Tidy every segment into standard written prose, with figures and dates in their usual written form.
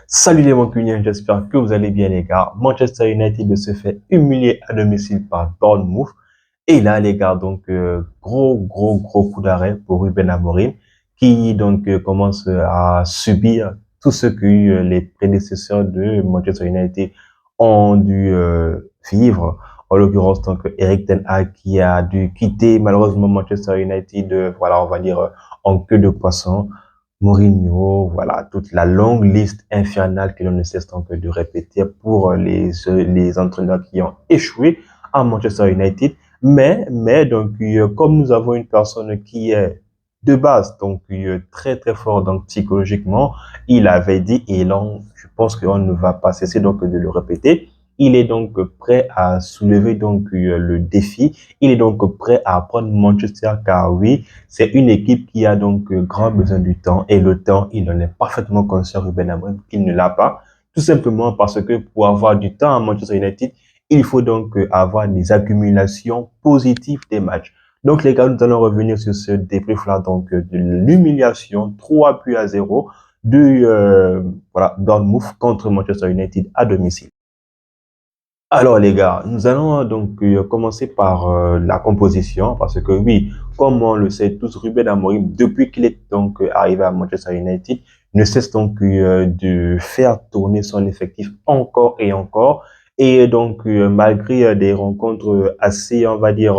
Salut les Mancuniens, j'espère que vous allez bien les gars. Manchester United se fait humilier à domicile par Bournemouth. Et là les gars, gros coup d'arrêt pour Ruben Amorim qui commence à subir tout ce que les prédécesseurs de Manchester United ont dû vivre. En l'occurrence Eric Ten Hag qui a dû quitter malheureusement Manchester United, voilà on va dire en queue de poisson. Mourinho, voilà, toute la longue liste infernale que l'on ne cesse donc de répéter pour les entraîneurs qui ont échoué à Manchester United. Comme nous avons une personne qui est de base, très fort, donc, psychologiquement, il avait dit, et là, je pense qu'on ne va pas cesser donc de le répéter. Il est donc prêt à soulever le défi. Il est donc prêt à prendre Manchester car oui, c'est une équipe qui a grand besoin du temps et le temps, il en est parfaitement conscient, Ruben Amorim, qu'il ne l'a pas. Tout simplement parce que pour avoir du temps à Manchester United, il faut avoir des accumulations positives des matchs. Donc les gars, nous allons revenir sur ce débrief-là de l'humiliation 3-0 de Bournemouth contre Manchester United à domicile. Alors les gars, nous allons commencer par la composition parce que oui, comme on le sait tous, Ruben Amorim, depuis qu'il est arrivé à Manchester United, ne cesse de faire tourner son effectif encore et encore. Et malgré des rencontres assez, on va dire,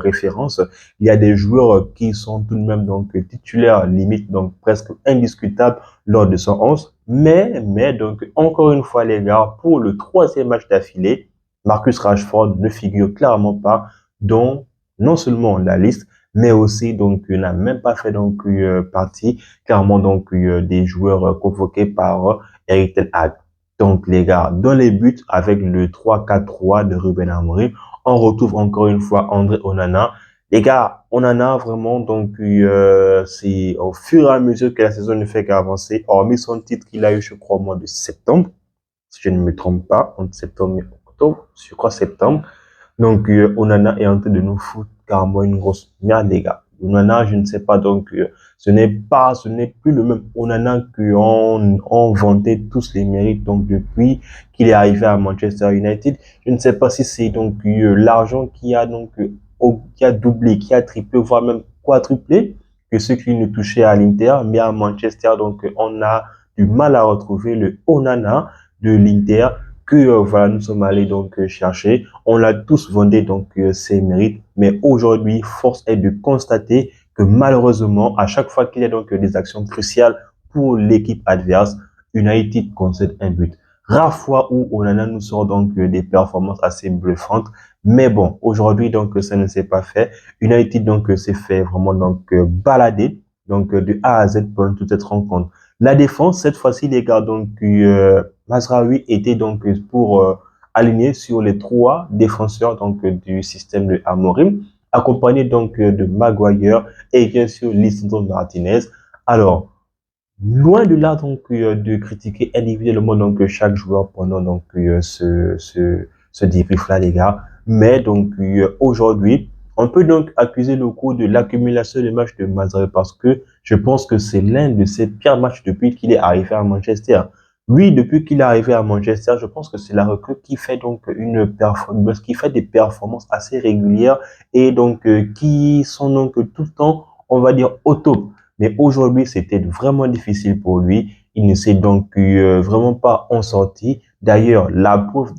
références, il y a des joueurs qui sont tout de même titulaires, limite donc presque indiscutables lors de son 11. Encore une fois les gars, pour le troisième match d'affilée, Marcus Rashford ne figure clairement pas dans non seulement la liste, mais aussi il n'a même pas fait partie clairement des joueurs convoqués par Eric Ten Hag. Donc les gars, dans les buts avec le 3-4-3 de Ruben Amorim, on retrouve encore une fois André Onana. Les gars, Onana vraiment c'est au fur et à mesure que la saison ne fait qu'avancer, hormis son titre qu'il a eu je crois au mois de septembre, si je ne me trompe pas, entre septembre et octobre, je crois septembre. Onana est en train de nous foutre carrément une grosse merde, les gars. Onana, je ne sais pas, ce n'est plus le même Onana on vantait tous les mérites, depuis qu'il est arrivé à Manchester United. Je ne sais pas si c'est l'argent qui a qui a doublé, qui a triplé, voire même quadruplé que ce qu'il nous touchait à l'Inter, mais à Manchester, on a du mal à retrouver le Onana de l'Inter que voilà nous sommes allés chercher. On l'a tous vendu ses mérites, mais aujourd'hui force est de constater que malheureusement à chaque fois qu'il y a des actions cruciales pour l'équipe adverse, United concède un but. Rare fois où Onana nous sort des performances assez bluffantes, mais bon aujourd'hui ça ne s'est pas fait. United s'est fait vraiment balader de A à Z pendant toute cette rencontre. La défense cette fois-ci les gars Mazraoui était pour aligner sur les trois défenseurs du système de Amorim, accompagné de Maguire et bien sûr Lisandro Martinez. Alors, loin de là de critiquer individuellement chaque joueur pendant ce débrief là les gars, mais aujourd'hui on peut accuser le coup de l'accumulation des matchs de Mazraoui parce que je pense que c'est l'un de ses pires matchs depuis qu'il est arrivé à Manchester. Oui, depuis qu'il est arrivé à Manchester, je pense que c'est la recrue qui fait une performance, qui fait des performances assez régulières et qui sont tout le temps, on va dire, au top. Mais aujourd'hui, c'était vraiment difficile pour lui. Il ne s'est vraiment pas en sorti. D'ailleurs, la preuve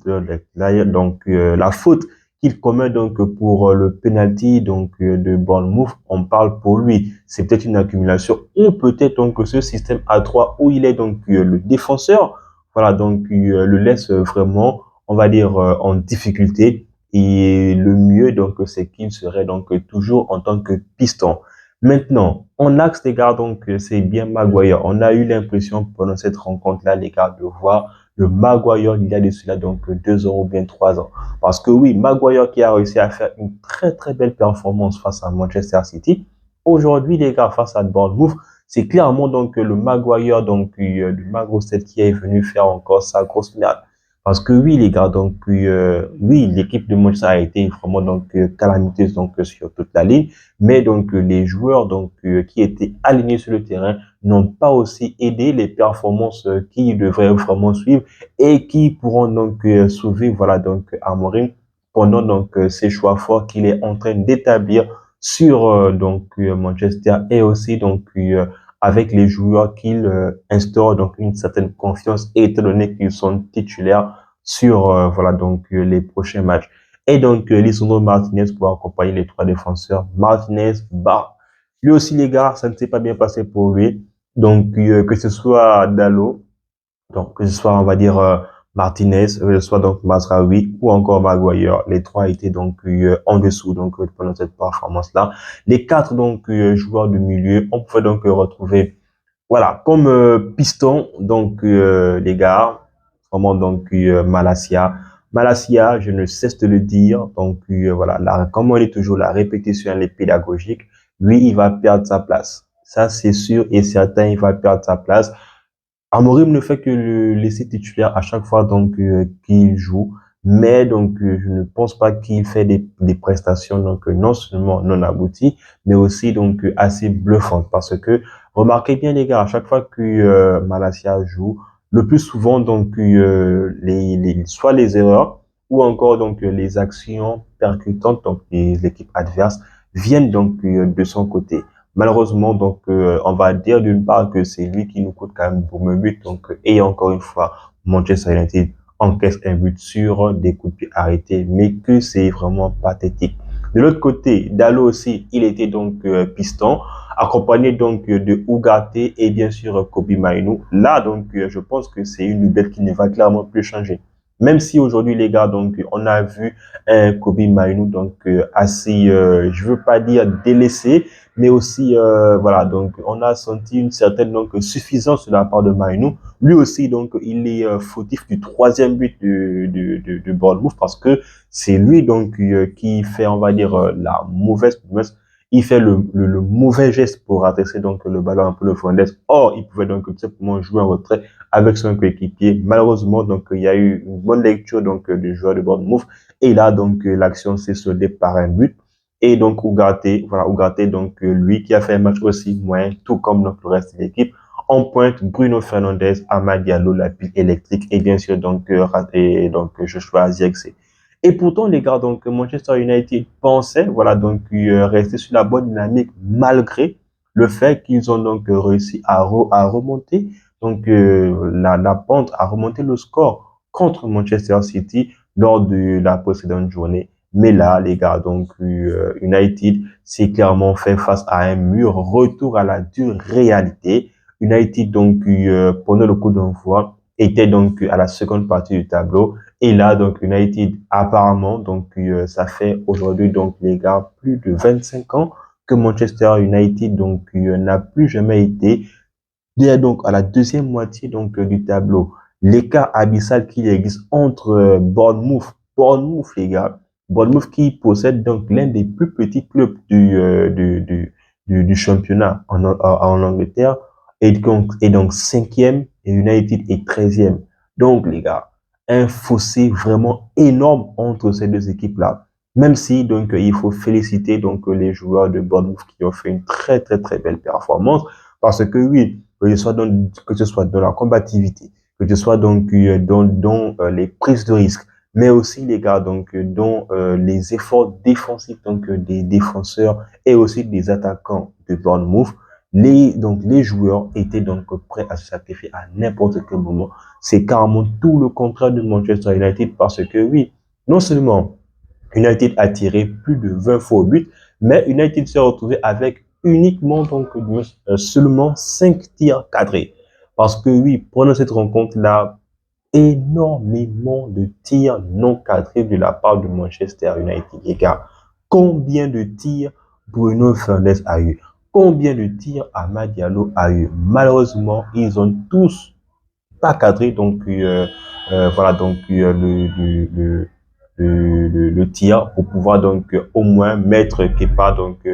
la faute qu'il commet pour le penalty de Bournemouth, on parle pour lui. C'est peut-être une accumulation ou peut-être ce système A3 où il est le défenseur, voilà le laisse vraiment, on va dire en difficulté. Et le mieux c'est qu'il serait toujours en tant que piston. Maintenant, en axe les gars c'est bien Maguire. On a eu l'impression pendant cette rencontre là les gars de voir le Maguire il y a de cela 2 ans ou bien 3 ans. Parce que oui, Maguire qui a réussi à faire une très belle performance face à Manchester City. Aujourd'hui, les gars, face à Bournemouth, c'est clairement le Maguire, du Magro 7 qui est venu faire encore sa grosse merde. Parce que oui, les gars, oui, l'équipe de Manchester a été vraiment calamiteuse sur toute la ligne, mais les joueurs qui étaient alignés sur le terrain n'ont pas aussi aidé les performances qui devraient vraiment suivre et qui pourront donc sauver, voilà, donc Amorim pendant donc ces choix forts qu'il est en train d'établir sur donc Manchester et aussi donc avec les joueurs qu'il instaure donc une certaine confiance étant donné qu'ils sont titulaires sur voilà donc les prochains matchs. Et donc Lisandro Martinez pour accompagner les trois défenseurs. Martinez, bah lui aussi les gars, ça ne s'est pas bien passé pour lui. Donc que ce soit Dalot, donc que ce soit on va dire Martinez, que ce soit donc Mazraoui ou encore Maguire, les trois étaient donc en dessous donc pendant cette performance-là. Les quatre donc joueurs de milieu, on pouvait donc retrouver voilà, comme piston, donc les gars, vraiment donc Malassia. Malassia, je ne cesse de le dire, donc voilà, comme on dit toujours, la répétition elle est pédagogique. Lui, il va perdre sa place. Ça, c'est sûr et certain, il va perdre sa place. Amorim ne fait que le laisser titulaire à chaque fois donc qu'il joue, mais donc je ne pense pas qu'il fait des prestations donc non seulement non abouties, mais aussi donc assez bluffantes parce que remarquez bien les gars, à chaque fois que Malaysia joue, le plus souvent donc soit les erreurs ou encore donc les actions percutantes donc des équipes adverses viennent donc de son côté. Malheureusement, donc, on va dire d'une part que c'est lui qui nous coûte quand même pour le but. Donc, et encore une fois, Manchester United encaisse un but sur des coups de pied arrêtés, mais que c'est vraiment pathétique. De l'autre côté, Dalot aussi, il était donc piston, accompagné donc de Ugarte et bien sûr Kobe Mainoo. Là, donc, je pense que c'est une nouvelle qui ne va clairement plus changer. Même si aujourd'hui, les gars, donc, on a vu un Kobe Mainoo donc assez, je veux pas dire délaissé, mais aussi voilà donc on a senti une certaine donc suffisance de la part de Mainoo. Lui aussi donc il est fautif du troisième but de Bournemouth parce que c'est lui donc qui fait on va dire la mauvaise il fait le mauvais geste pour adresser donc le ballon un peu le fond d'est. Or il pouvait donc tout simplement jouer en retrait avec son coéquipier. Malheureusement donc il y a eu une bonne lecture donc du joueur de Bournemouth et là donc l'action s'est soldée par un but. Et donc, Ugarte, donc, lui qui a fait un match aussi moyen, tout comme donc, le reste de l'équipe. En pointe, Bruno Fernandes, Amad Diallo, la pile électrique, et bien sûr, donc, Joshua Zirkzee. Et pourtant, les gars, donc, Manchester United pensait, voilà, donc, rester sur la bonne dynamique, malgré le fait qu'ils ont donc réussi à remonter, donc, la pente, à remonter le score contre Manchester City lors de la précédente journée. Mais là, les gars, donc United s'est clairement fait face à un mur. Retour à la dure réalité. United, donc, pendant le coup d'envoi, était donc à la seconde partie du tableau. Et là, donc, United, apparemment, donc, ça fait aujourd'hui, donc, les gars, plus de 25 ans que Manchester United, donc, n'a plus jamais été donc à la deuxième moitié donc du tableau. L'écart abyssal qui existe entre Bournemouth les gars, Bournemouth qui possède donc l'un des plus petits clubs du championnat en Angleterre et donc cinquième et United est 13e. Donc les gars, un fossé vraiment énorme entre ces deux équipes-là. Même si donc il faut féliciter donc les joueurs de Bournemouth qui ont fait une très très très belle performance parce que oui, que ce soit dans la combativité, que ce soit donc dans les prises de risque, mais aussi les gars donc dans les efforts défensifs donc des défenseurs et aussi des attaquants de Bournemouth. Les joueurs étaient donc prêts à se sacrifier à n'importe quel moment. C'est carrément tout le contraire de Manchester United parce que oui, non seulement United a tiré plus de 20 fois au but, mais United s'est retrouvé avec uniquement donc seulement 5 tirs cadrés. Parce que oui, pendant cette rencontre-là, énormément de tirs non cadrés de la part de Manchester United. Les gars, combien de tirs Bruno Fernandes a eu? Combien de tirs Amad Diallo a eu? Malheureusement, ils ont tous pas cadré donc voilà donc le tir pour pouvoir donc au moins mettre Kepa donc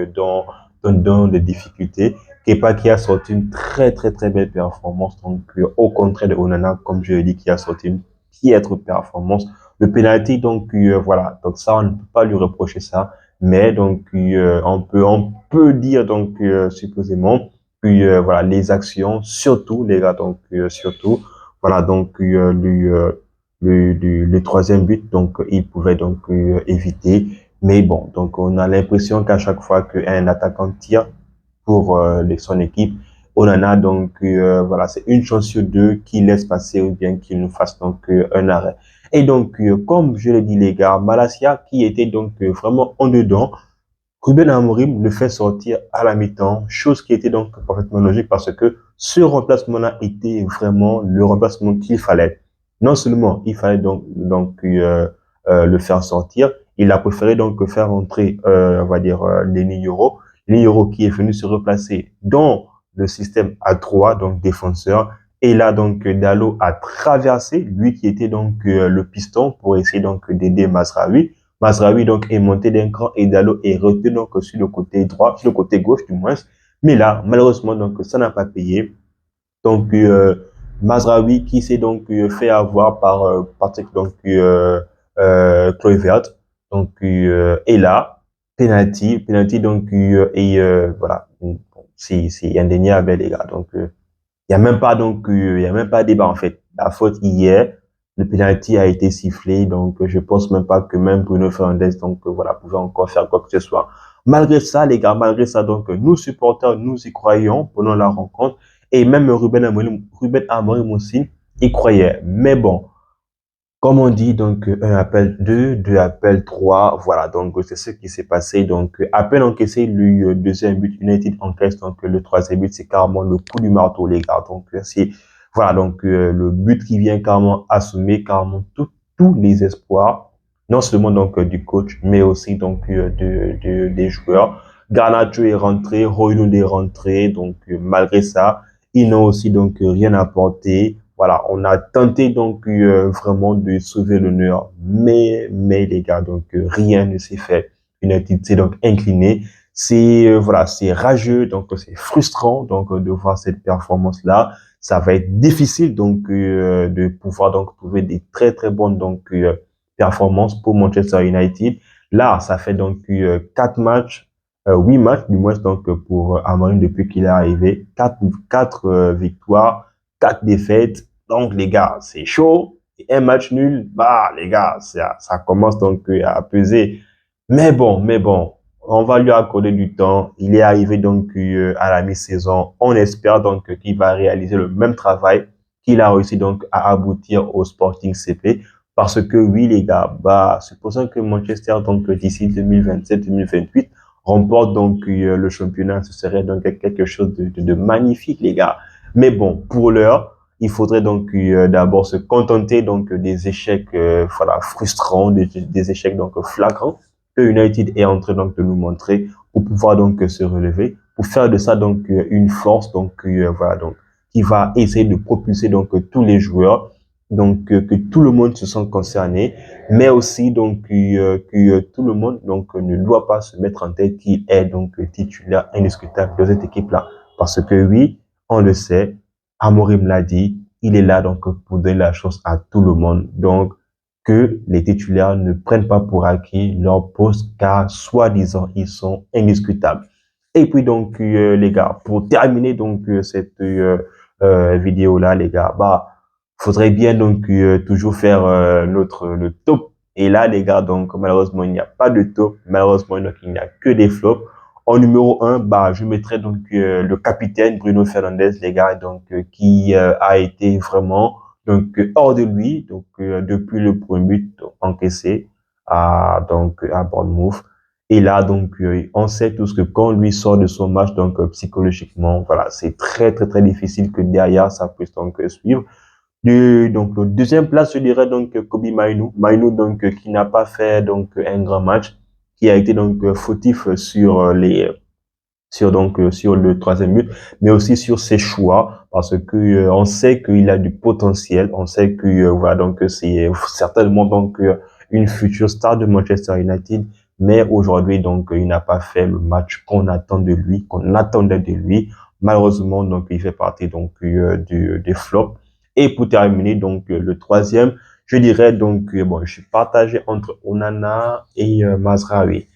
dans des difficultés. Kepa qui a sorti une très très très belle performance donc au contraire de Onana comme je l'ai dit qui a sorti une piètre performance. Le penalty donc voilà donc ça on ne peut pas lui reprocher ça mais donc on peut dire donc supposément voilà, les actions, surtout, les gars, donc, surtout, voilà, donc, le troisième but, donc, il pouvait donc éviter. Mais bon, donc, on a l'impression qu'à chaque fois qu'un attaquant tire pour son équipe, on en a donc, voilà, c'est une chance sur deux qu'il laisse passer ou bien qu'il nous fasse donc un arrêt. Et donc, comme je l'ai dit, les gars, Malacia, qui était donc vraiment en dedans, Ruben Amorim le fait sortir à la mi-temps, chose qui était donc parfaitement logique parce que ce remplacement-là était vraiment le remplacement qu'il fallait. Non seulement il fallait le faire sortir, il a préféré donc faire entrer, on va dire, Lenny Yoro qui est venu se replacer dans le système à 3, donc défenseur. Et là, donc, Dalot a traversé, lui qui était donc le piston pour essayer donc d'aider Mazraoui. Mazraoui donc est monté d'un cran et Dalot est retenu donc sur le côté droit, sur le côté gauche du moins. Mais là, malheureusement, donc ça n'a pas payé. Donc Mazraoui qui s'est donc fait avoir par Patrick donc Kluivert. Donc et là, penalty donc voilà, c'est indéniable les gars. Donc il y a même pas donc il y a même pas débat en fait. La faute hier, le penalty a été sifflé, donc je pense même pas que même Bruno Fernandes donc voilà pouvait encore faire quoi que ce soit. Malgré ça, les gars, malgré ça, donc nous supporters, nous y croyons pendant la rencontre et même Ruben Amorim aussi y croyait. Mais bon, comme on dit, donc, un appel 2, deux appels 3, voilà, donc, c'est ce qui s'est passé. Donc, à peine encaissé le deuxième but, United encaisse, donc, le troisième but, c'est carrément le coup du marteau, les gars. Donc, c'est, voilà, donc, le but qui vient carrément assommer carrément tous les espoirs, non seulement, donc, du coach, mais aussi, donc, des joueurs. Garnacho est rentré, Højlund est rentré, donc, malgré ça, ils n'ont aussi, donc, rien apporté. Voilà, on a tenté donc vraiment de sauver l'honneur, mais les gars, donc rien ne s'est fait. United s'est donc incliné. C'est voilà, c'est rageux, donc c'est frustrant donc de voir cette performance-là. Ça va être difficile donc de pouvoir donc trouver des très bonnes donc performances pour Manchester United. Là, ça fait donc 4 matchs, 8 matchs du moins donc pour Amorim depuis qu'il est arrivé, quatre victoires. 4 défaites. Donc, les gars, c'est chaud. Et un match nul, bah, les gars, ça commence donc à peser. Mais bon, on va lui accorder du temps. Il est arrivé donc à la mi-saison. On espère donc qu'il va réaliser le même travail qu'il a réussi donc à aboutir au Sporting CP. Parce que oui, les gars, bah, supposons que Manchester, donc d'ici 2027-2028, remporte donc le championnat, ce serait donc quelque chose de magnifique, les gars. Mais bon, pour l'heure, il faudrait donc d'abord se contenter donc des échecs voilà, frustrants, des échecs donc flagrants que United est en train donc de nous montrer pour pouvoir donc se relever, pour faire de ça donc une force donc voilà donc qui va essayer de propulser donc tous les joueurs, donc que tout le monde se sent concerné, mais aussi donc que tout le monde donc ne doit pas se mettre en tête qu'il est donc titulaire indiscutable de cette équipe-là, parce que oui, on le sait, Amorim l'a dit, il est là donc pour donner la chance à tout le monde. Donc, que les titulaires ne prennent pas pour acquis leur poste car, soi-disant, ils sont indiscutables. Et puis donc, les gars, pour terminer donc cette vidéo-là, les gars, bah, faudrait bien donc toujours faire le top. Et là, les gars, donc malheureusement, il n'y a pas de top. Malheureusement, donc, il n'y a que des flops. En numéro un, bah, je mettrai donc le capitaine Bruno Fernandes, les gars, donc qui a été vraiment donc hors de lui, donc depuis le premier but encaissé à Bournemouth. Et là, donc, on sait tous que quand lui sort de son match, donc psychologiquement, voilà, c'est très difficile que derrière ça puisse donc suivre. Donc, le deuxième place, je dirais donc Kobe Mainoo. Mainoo, donc, qui n'a pas fait donc un grand match, qui a été donc fautif sur sur le troisième but, mais aussi sur ses choix, parce que on sait qu'il a du potentiel, on sait que voilà donc c'est certainement donc une future star de Manchester United, mais aujourd'hui donc il n'a pas fait le match qu'on attend de lui, qu'on attendait de lui. Malheureusement donc il fait partie donc des flops. Et pour terminer donc le troisième, je dirais donc bon je suis partagé entre Onana et Mazraoui.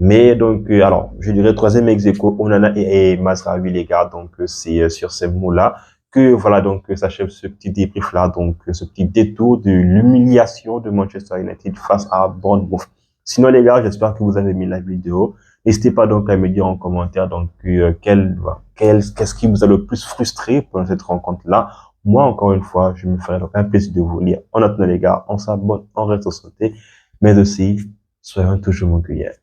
Mais donc, alors, je dirais troisième ex aequo, Onana et Mazraoui, les gars. Donc, c'est sur ces mots-là que, voilà, donc, s'achève ce petit débrief-là. Donc, ce petit détour de l'humiliation de Manchester United face à Bournemouth. Sinon, les gars, j'espère que vous avez aimé la vidéo. N'hésitez pas donc à me dire en commentaire, donc, qu'est-ce qui vous a le plus frustré pendant cette rencontre-là. Moi, encore une fois, je me ferai donc un plaisir de vous lire. En attendant, les gars, on s'abonne, on reste en santé, mais aussi, soyons toujours mon cuillère.